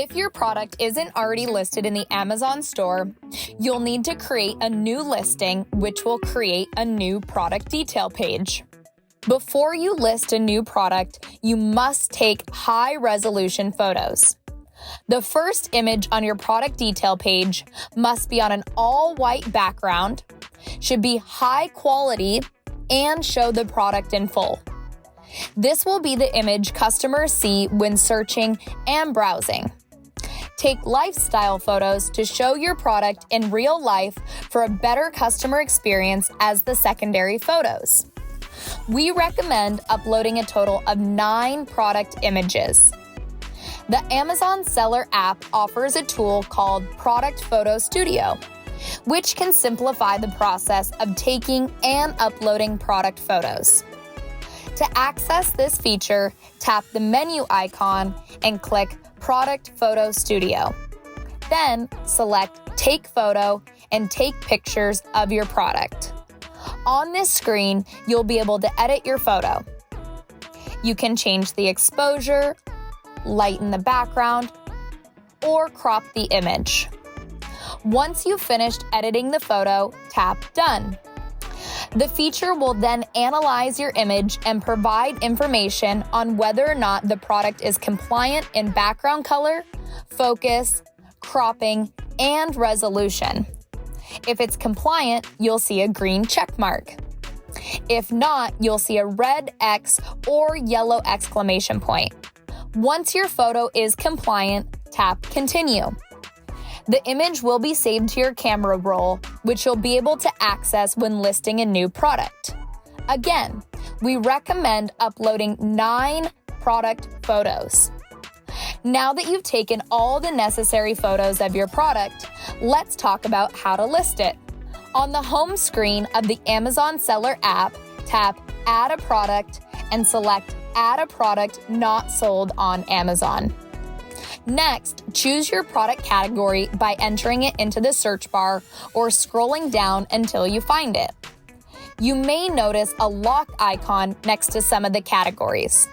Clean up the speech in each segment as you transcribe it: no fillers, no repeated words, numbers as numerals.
If your product isn't already listed in the Amazon store, you'll need to create a new listing, which will create a new product detail page. Before you list a new product, you must take high-resolution photos. The first image on your product detail page must be on an all-white background, should be high quality, and show the product in full. This will be the image customers see when searching and browsing. Take lifestyle photos to show your product in real life for a better customer experience as the secondary photos. We recommend uploading a total of 9 product images. The Amazon Seller app offers a tool called Product Photo Studio, which can simplify the process of taking and uploading product photos. To access this feature, tap the menu icon and click Product Photo Studio. Then select Take Photo and take pictures of your product. On this screen, you'll be able to edit your photo. You can change the exposure, lighten the background, or crop the image. Once you've finished editing the photo, tap Done. The feature will then analyze your image and provide information on whether or not the product is compliant in background color, focus, cropping, and resolution. If it's compliant, you'll see a green check mark. If not, you'll see a red X or yellow exclamation point. Once your photo is compliant, tap Continue. The image will be saved to your camera roll, which you'll be able to access when listing a new product. Again, we recommend uploading 9 product photos. Now that you've taken all the necessary photos of your product, let's talk about how to list it. On the home screen of the Amazon Seller app, tap Add a Product and select Add a Product Not Sold on Amazon. Next, choose your product category by entering it into the search bar or scrolling down until you find it. You may notice a lock icon next to some of the categories.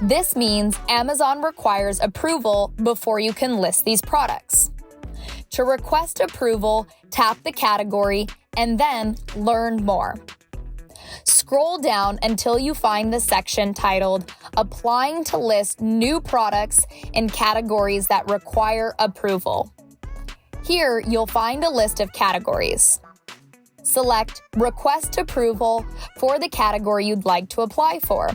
This means Amazon requires approval before you can list these products. To request approval, tap the category and then Learn More. Scroll down until you find the section titled Applying to List New Products in Categories That Require Approval. Here, you'll find a list of categories. Select Request Approval for the category you'd like to apply for.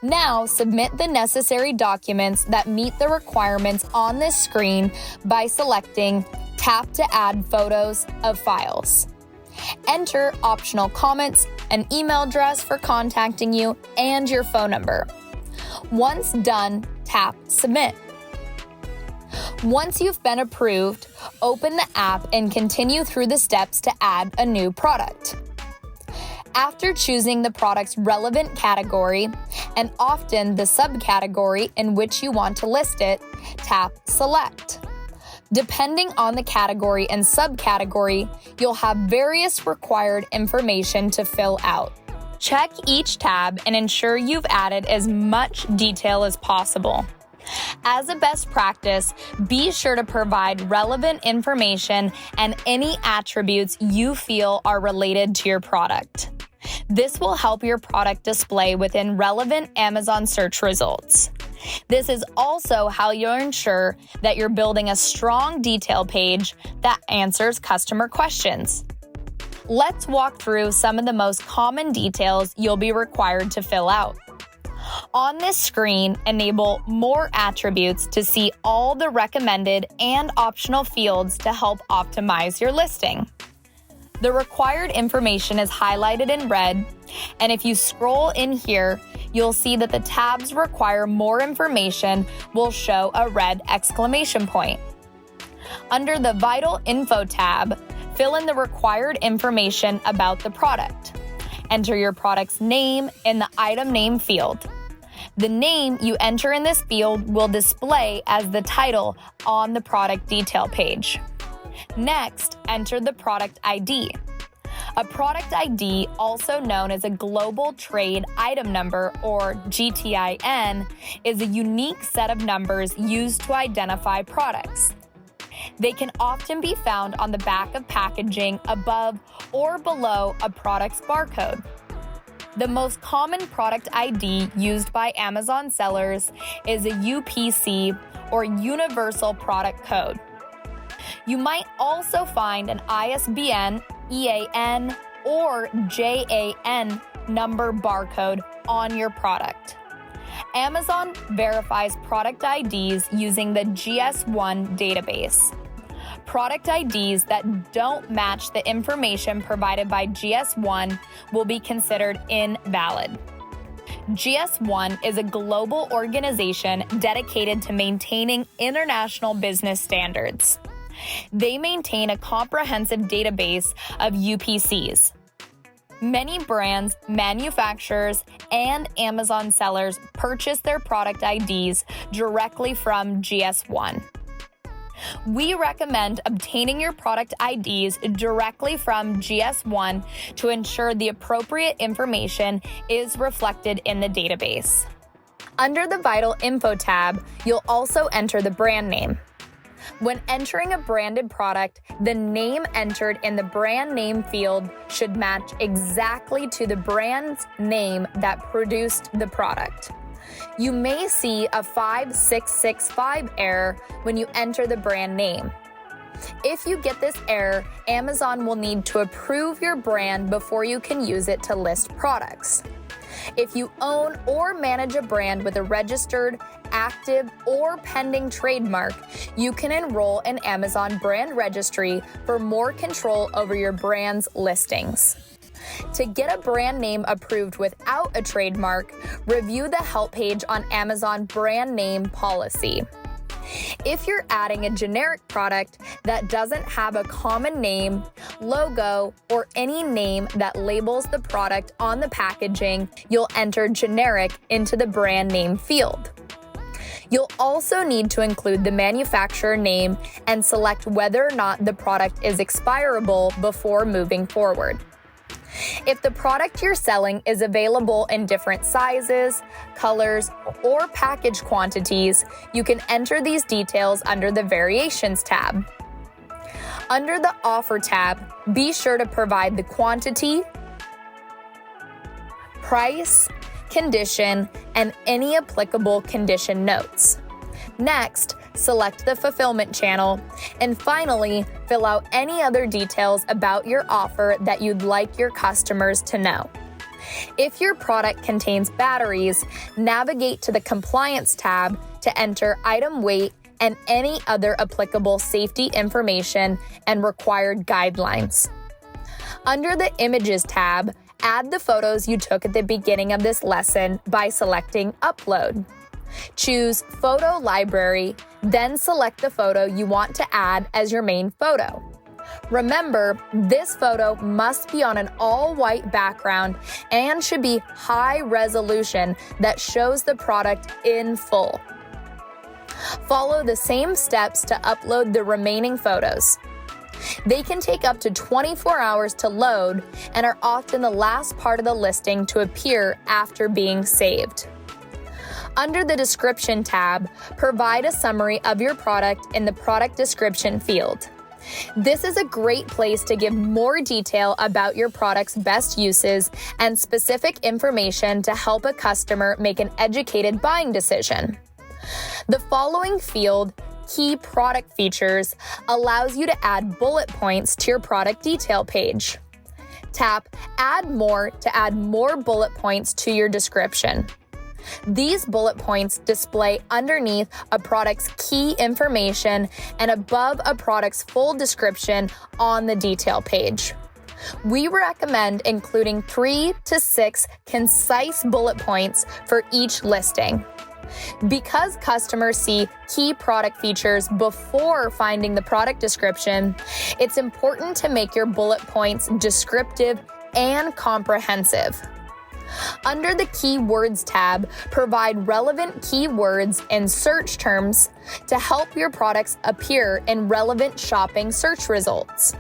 Now, submit the necessary documents that meet the requirements on this screen by selecting Tap to Add Photos of Files. Enter optional comments, an email address for contacting you, and your phone number. Once done, tap Submit. Once you've been approved, open the app and continue through the steps to add a new product. After choosing the product's relevant category, and often the subcategory in which you want to list it, tap Select. Depending on the category and subcategory, you'll have various required information to fill out. Check each tab and ensure you've added as much detail as possible. As a best practice, be sure to provide relevant information and any attributes you feel are related to your product. This will help your product display within relevant Amazon search results. This is also how you'll ensure that you're building a strong detail page that answers customer questions. Let's walk through some of the most common details you'll be required to fill out. On this screen, enable More Attributes to see all the recommended and optional fields to help optimize your listing. The required information is highlighted in red, and if you scroll in here, you'll see that the tabs require more information will show a red exclamation point. Under the Vital Info tab, fill in the required information about the product. Enter your product's name in the item name field. The name you enter in this field will display as the title on the product detail page. Next, enter the product ID. A product ID, also known as a Global Trade Item Number or GTIN, is a unique set of numbers used to identify products. They can often be found on the back of packaging above or below a product's barcode. The most common product ID used by Amazon sellers is a UPC or Universal Product Code. You might also find an ISBN, EAN, or JAN number barcode on your product. Amazon verifies product IDs using the GS1 database. Product IDs that don't match the information provided by GS1 will be considered invalid. GS1 is a global organization dedicated to maintaining international business standards. They maintain a comprehensive database of UPCs. Many brands, manufacturers, and Amazon sellers purchase their product IDs directly from GS1. We recommend obtaining your product IDs directly from GS1 to ensure the appropriate information is reflected in the database. Under the Vital Info tab, you'll also enter the brand name. When entering a branded product, the name entered in the brand name field should match exactly to the brand's name that produced the product. You may see a 5665 error when you enter the brand name. If you get this error, Amazon will need to approve your brand before you can use it to list products. If you own or manage a brand with a registered, active, or pending trademark, you can enroll in Amazon Brand Registry for more control over your brand's listings. To get a brand name approved without a trademark, review the help page on Amazon Brand Name Policy. If you're adding a generic product that doesn't have a common name, logo, or any name that labels the product on the packaging, you'll enter generic into the brand name field. You'll also need to include the manufacturer name and select whether or not the product is expirable before moving forward. If the product you're selling is available in different sizes, colors, or package quantities, you can enter these details under the Variations tab. Under the Offer tab, be sure to provide the quantity, price, condition, and any applicable condition notes. Next, select the fulfillment channel, and finally, fill out any other details about your offer that you'd like your customers to know. If your product contains batteries, navigate to the Compliance tab to enter item weight and any other applicable safety information and required guidelines. Under the Images tab, add the photos you took at the beginning of this lesson by selecting Upload. Choose Photo Library, then select the photo you want to add as your main photo. Remember, this photo must be on an all-white background and should be high resolution that shows the product in full. Follow the same steps to upload the remaining photos. They can take up to 24 hours to load and are often the last part of the listing to appear after being saved. Under the Description tab, provide a summary of your product in the Product Description field. This is a great place to give more detail about your product's best uses and specific information to help a customer make an educated buying decision. The following field, Key Product Features, allows you to add bullet points to your product detail page. Tap Add More to add more bullet points to your description. These bullet points display underneath a product's key information and above a product's full description on the detail page. We recommend including 3 to 6 concise bullet points for each listing. Because customers see key product features before finding the product description, it's important to make your bullet points descriptive and comprehensive. Under the Keywords tab, provide relevant keywords and search terms to help your products appear in relevant shopping search results.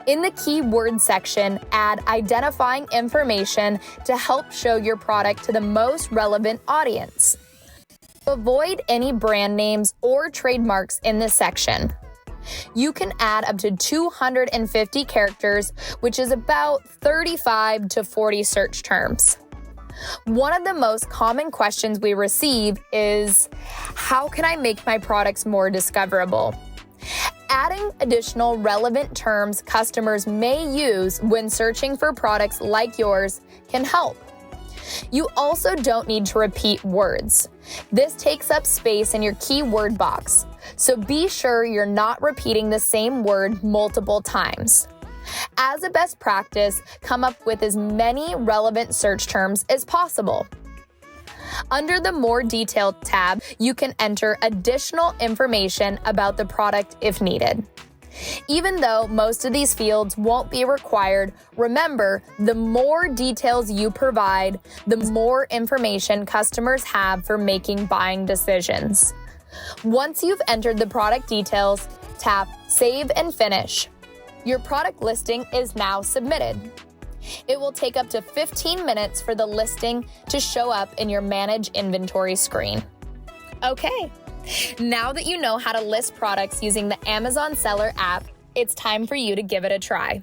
In the keyword section, add identifying information to help show your product to the most relevant audience. Avoid any brand names or trademarks in this section. You can add up to 250 characters, which is about 35 to 40 search terms. One of the most common questions we receive is, how can I make my products more discoverable? Adding additional relevant terms customers may use when searching for products like yours can help. You also don't need to repeat words. This takes up space in your keyword box, so be sure you're not repeating the same word multiple times. As a best practice, come up with as many relevant search terms as possible. Under the More Detailed tab, you can enter additional information about the product if needed. Even though most of these fields won't be required, remember, the more details you provide, the more information customers have for making buying decisions. Once you've entered the product details, tap Save and Finish. Your product listing is now submitted. It will take up to 15 minutes for the listing to show up in your Manage Inventory screen. Okay, now that you know how to list products using the Amazon Seller app, it's time for you to give it a try.